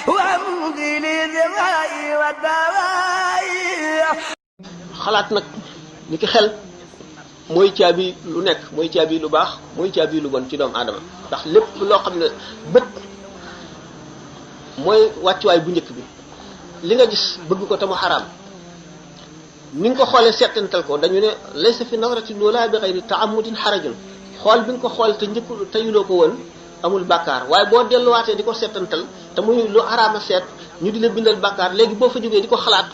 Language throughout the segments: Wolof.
وامضي للدواء والدواء. xalaat nag ni ki xel mooy caabi lu nekk, mooy caabi lu baax, mooy caabi lu bon ci doomu aadama. ndax lépp loo xam ne bët mooy wàccuwaay bu njëkk bi, li nga gis bëgg ko te mu xaraam, ni nga ko xoolee settantal ko, dañu ne laysa fi nazratin wala bi ghayri ta'ammudin harajun. xool bi nga ko xool te njëkk teyuloo ko woon amul bàkkaar, waaye boo delluwaatee di ko settantal te muy lu xaraama seet ñu di la bindal bàkkaar. léegi boo fa jógee di ko xalaat,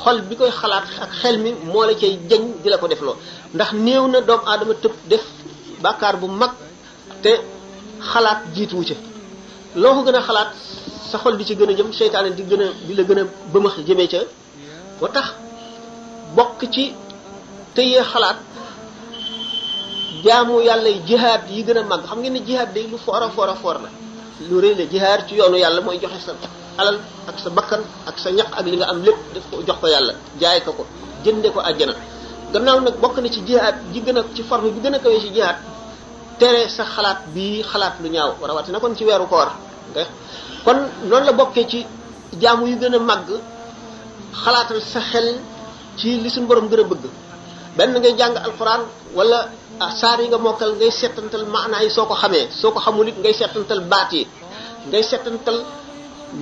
xol bi koy xalaat ak xel mi moo la cay jañ di la ko def loo. ndax néew na doomu aadama tëb def bàkkaar bu mag te xalaat jiituwu ca. loo ko gën a xalaat sa xol di ci gën a jëm, seytaane di la gën a bëmax jëmee ca. moo tax bokk ci tëyee xalaat jaamu yàlla yi jihaad yi gën a màgg. xam ngeen ne jihaad day lu foor a foor la, lu rëy la. jihaad ci yoonu yàlla mooy joxe sa alal ak sa bakkan ak sa ñaq ak li nga am lépp def ko jox ko yàlla, jaay ko jënde ko àjjana. gannaaw nag bokk na ci jihaad ji gën a ci forme bi gën a kawee ci jihaad tere sa xalaat bii xalaat lu ñaaw, rawatina kon ci weeru koor nga. kon noonu la bokkee ci jaamu yu gën a màgg xalaatal sa xel ci li suñu borom gën a bëgg. benn ngay jàng alquran wala saar yi nga mokkal ngay settantal maanaa yi soo ko xamee, soo ko xamul it ngay settantal baat yi, ngay settantal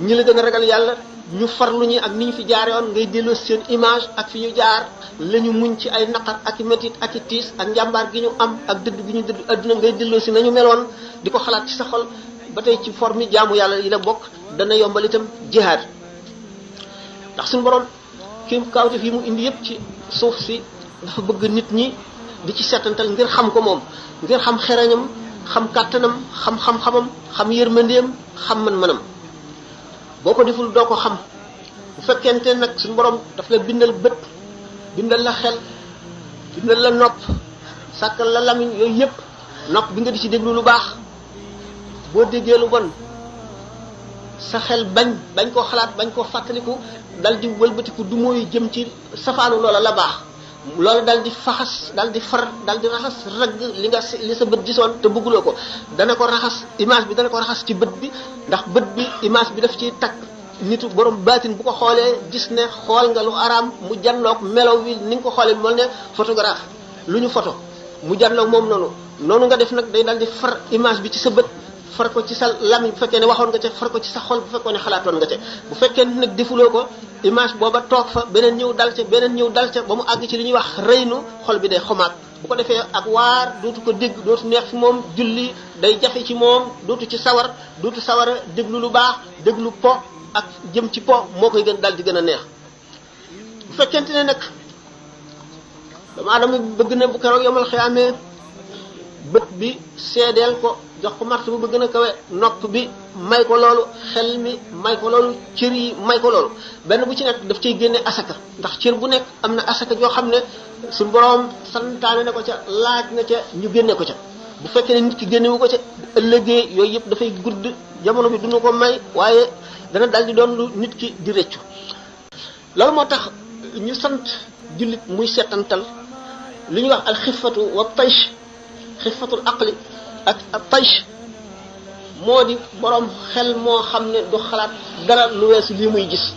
ñi la gën a ragal yàlla ñu farlu ñi ak ni ñu fi jaare woon, ngay delloo seen image ak fi ñu jaar, la ñu muñ ci ay naqar ak i métit ak i tiis ak njàmbaar gi ñu am ak dëdd gi ñu dëdd adduna, ngay delloo si nañu meloon di ko xalaat ci sa xol. ba tey ci forme jaamu yàlla yi la bokk, dana yombal itam jihaad. ndax suñu borom kim kawtef yi mu indi yëpp ci suuf si dafa bëgg nit ñi di ci settantal ngir xam ko moom, ngir xam xereñam, xam kàttanam, xam xam-xamam, xam yërmandeem, xam man-manam. boo ko deful doo ko xam. bu fekkente nag suñu borom daf la bindal bët, bindal la xel, bindal la nopp, sàkkal la lamiñ, yooyu yëpp nopp bi nga di ci déglu lu baax. boo déggee lu bon sa xel bañ koo xalaat, bañ koo fàttaliku, dal di wëlbatiku du mooy jëm ci safaanu loola la baax. loolu dal di faxas, dal di far, dal di raxas ragg li sa bët gisoon te bëgguloo ko. dana ko raxas, image bi dana ko raxas ci bët bi, ndax bët bi image bi daf ciy takk. nitu borom baatin bu ko xoolee gis ne xool nga lu araam, mu janloog melaw wi ni nga ko xoolee mel ne photographe lu ñu photo mu janloog moom noonu nga def nag day dal di far image bi ci sa bët, far ko ci sa lamiñ bu fekkee ne waxoon nga ca, far ko ci sa xol bu fekkoon ne xalaatoon nga ca. bu fekkee ne nag defuloo ko, image booba toog fa, beneen ñëw dal ca, beneen ñëw dal ca, ba mu àgg ci li ñuy wax rëynu, xol bi day xomaat. bu ko defee ak waar dootu ko dégg, dootu neex fi moom, julli day jafe ci moom, dootu ci sawar, dootu sawar a déglu lu baax, déglu po ak jëm ci po moo koy gën dal di gën a neex. bu fekkente ne nag dama adama bëgg na bu keroog yomal xiyaamee bët bi seedeel ko, jox ko martaba bu gën a kawe, nopp bi may ko loolu, xel mi may ko loolu, cër yi may ko loolu. benn bu ci nekk daf cay génne asaka, ndax cër bu nekk am na asaka joo xam ne suñu borom santaane na ko ca, laaj na ca ñu génne ko ca. bu fekkee ne nit ki génnewu ko ca, ëllëgee yooyu yëpp dafay gudd, jamono bi duñu ko may, waaye dana dal di doon lu nit ki di rëccu. loolu moo tax ñu sant jullit muy settantal li ñuy wax al xifatu wa taysh, xifatul aqli ak taysh moo di borom xel moo xam ne du xalaat dara lu weesu lii muy gis.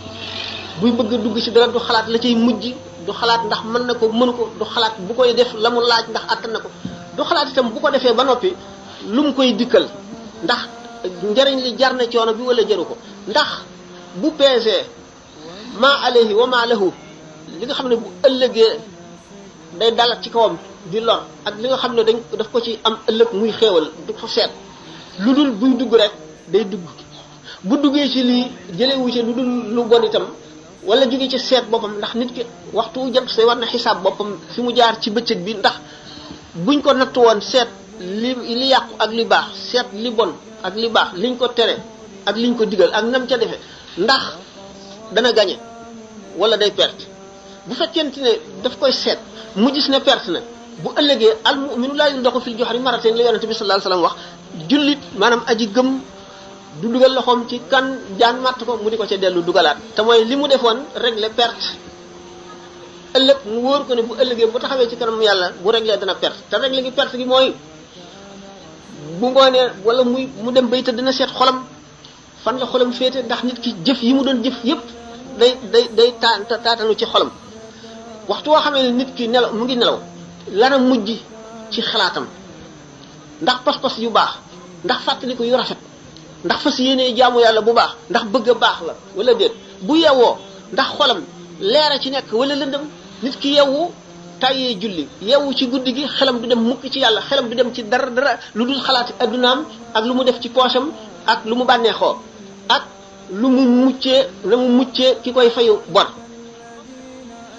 buy bëgg dugg ci dara du xalaat la cay mujj, du xalaat ndax mën na ko mënu ko, du xalaat bu koy def la mu laaj ndax attan na ko, du xalaat itam bu ko defee ba noppi lu mu koy dikkal, ndax njariñ li jar na coono bi wala jaru ko. ndax bu peesee maa alayhi wa maa lahu, li nga xam ne bu ëllëgee day dalat ci kawam di lor, ak li nga xam ne daf ko ci am ëllëg muy xéewal, du ko seet. lu dul buy dugg rek day dugg, bu duggee ci lii jëlewu ci lu dul lu bon itam, wala jóge ci seet boppam. ndax nit ki waxtu jant say war na xisaab boppam fi mu jaar ci bëccëg bi, ndax buñ ko nattu woon seet li yàqu ak li baax, seet li bon ak li baax, liñ ko tere ak liñ ko digal ak nam ca defe, ndax dana gañe wala day perte. bu fekkente ne daf koy seet mu gis ne perte na, bu ëllëgee al mu'minu laa yuldaxu fil juhri marratayn la yonente bi sallallahu alayhi wasallam wax. jullit maanaam aji gëm du dugal loxoom ci kan jaan matt ko mu di ko ca dellu dugalaat, te mooy li mu defoon régler perte. ëllëg mu wóor ko ne bu ëllëgee bu taxawee ci kanam yàlla bu régler dana perte, te régler gi perte gi mooy bu ngoonee wala mu dem bay tëdd dina seet xolam fan la xolam féete ndax nit ki jëf yi mu doon jëf yépp day taatanu ci xolam waxtu woo xamee ne nit ki nelaw mu ngi nelaw lana mujj ci xalaatam ndax pas-pas yu baax ndax fàttaliku yu rafet ndax fas yéenee jaamu yàlla bu baax ndax bëgg a baax la wala déet bu yewwoo ndax xolam leera ci nekk wala lëndëm nit ki yewwu tàyyee julli yewwu ci guddi gi xelam du dem mukk ci yàlla xelam du dem ci dara lu dul xalaati addunaam ak lu mu def ci poosam ak lu mu bànneexoo ak lu mu muccee ki koy fayu bor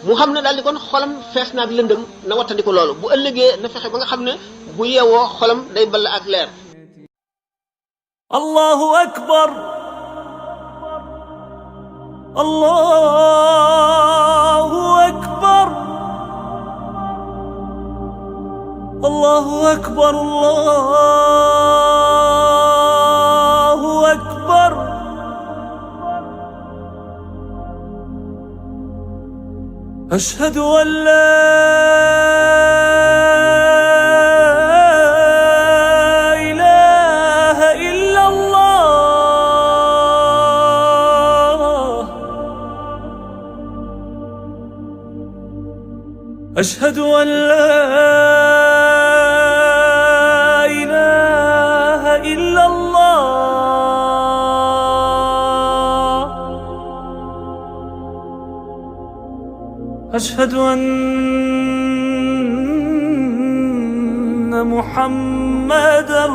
mu xam ne daal di kon xolam fees naag lëndëm na wattandiko loolu bu ëllëgee na fexe ba nga xam ne bu yeewoo xolam day ball ak leer. Allahu akbar Allahu akbar Allahu akbar Allahu akbar أشهد أن لا إله إلا الله أشهد أن لا إله إلا الله أشهد أن محمدًا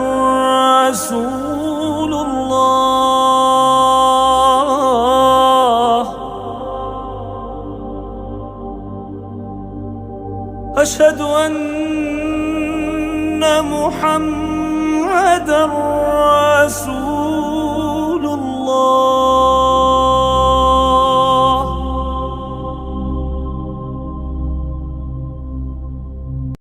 رسول الله أشهد أن محمدًا رسول